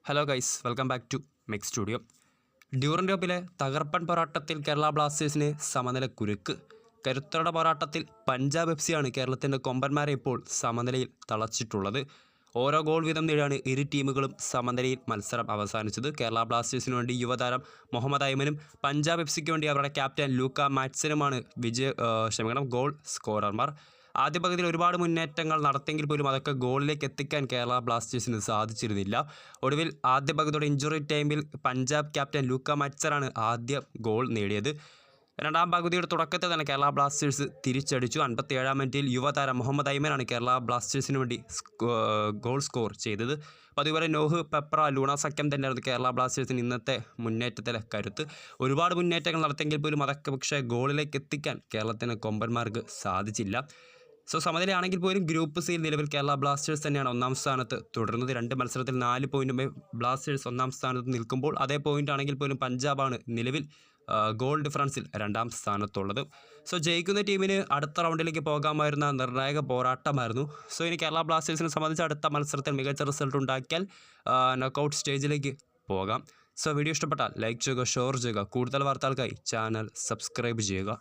Hello guys, welcome back to മെക് studio. Durand കപ്പിലെ തകർപ്പൻ പോരാട്ടത്തിൽ കേരള ബ്ലാസ്റ്റേഴ്സിന് സമനില കുരുക്ക്. കരുത്തരുടെ പോരാട്ടത്തിൽ പഞ്ചാബ് എഫ് സിയാണ് കേരളത്തിൻ്റെ കൊമ്പന്മാരെ ഇപ്പോൾ സമനിലയിൽ തളച്ചിട്ടുള്ളത്. ഓരോ ഗോൾ വീതം നേടിയാണ് ഇരു ടീമുകളും സമനിലയിൽ മത്സരം അവസാനിച്ചത്. കേരള ബ്ലാസ്റ്റേഴ്സിന് വേണ്ടി യുവതാരം മുഹമ്മദ് ഐമനും പഞ്ചാബ് എഫ് സിക്ക് വേണ്ടി അവരുടെ ക്യാപ്റ്റൻ ലൂക്ക മാറ്റ്സനുമാണ് ഗോൾ സ്കോറർമാർ. ആദ്യ പകുതിയിൽ ഒരുപാട് മുന്നേറ്റങ്ങൾ നടത്തിയെങ്കിൽ പോലും അതൊക്കെ ഗോളിലേക്ക് എത്തിക്കാൻ കേരള ബ്ലാസ്റ്റേഴ്സിന് സാധിച്ചിരുന്നില്ല. ഒടുവിൽ ആദ്യ പകുതിയുടെ ഇഞ്ചുറി ടൈമിൽ പഞ്ചാബ് ക്യാപ്റ്റൻ ലൂക്ക മാറ്റ്സനാണ് ആദ്യ ഗോൾ നേടിയത്. രണ്ടാം പകുതിയുടെ തുടക്കത്തിൽ തന്നെ കേരള ബ്ലാസ്റ്റേഴ്സ് തിരിച്ചടിച്ചു. 57-ാം മിനിറ്റിൽ യുവതാരം മുഹമ്മദ് ഐമനാണ് കേരള ബ്ലാസ്റ്റേഴ്സിന് വേണ്ടി ഗോൾ സ്കോർ ചെയ്തത്. അതുപോലെ നോഹ്, പെപ്ര, ലൂണ സഖ്യം തന്നെയായിരുന്നു കേരള ബ്ലാസ്റ്റേഴ്സിന് ഇന്നത്തെ മുന്നേറ്റത്തിലെ കരുത്ത്. ഒരുപാട് മുന്നേറ്റങ്ങൾ നടത്തിയെങ്കിൽ പോലും അതൊക്കെ പക്ഷേ ഗോളിലേക്ക് എത്തിക്കാൻ കേരളത്തിന് കൊമ്പന്മാർക്ക് സാധിച്ചില്ല. സമനിലയാണെങ്കിൽ പോലും ഗ്രൂപ്പ് സിയിൽ നിലവിൽ കേരള ബ്ലാസ്റ്റേഴ്സ് തന്നെയാണ് ഒന്നാം സ്ഥാനത്ത് തുടരുന്നത്. 2 മത്സരത്തിൽ 4 പോയിൻറ്റുമായി ബ്ലാസ്റ്റേഴ്സ് ഒന്നാം സ്ഥാനത്ത് നിൽക്കുമ്പോൾ അതേ പോയിൻ്റ് ആണെങ്കിൽ പോലും പഞ്ചാബാണ് നിലവിൽ ഗോൾ ഡിഫറൻസിൽ 2ാം സ്ഥാനത്തുള്ളത്. ജയിക്കുന്ന ടീമിന് അടുത്ത റൗണ്ടിലേക്ക് പോകാമായിരുന്ന നിർണായക പോരാട്ടമായിരുന്നു. ഇനി കേരള ബ്ലാസ്റ്റേഴ്സിനെ സംബന്ധിച്ച് അടുത്ത മത്സരത്തിൽ മികച്ച റിസൾട്ട് ഉണ്ടാക്കിയാൽ നോക്കൗട്ട് സ്റ്റേജിലേക്ക് പോകാം. വീഡിയോ ഇഷ്ടപ്പെട്ടാൽ ലൈക്ക് ചെയ്യുക, ഷെയർ ചെയ്യുക. കൂടുതൽ വാർത്തകൾക്കായി ചാനൽ സബ്സ്ക്രൈബ് ചെയ്യുക.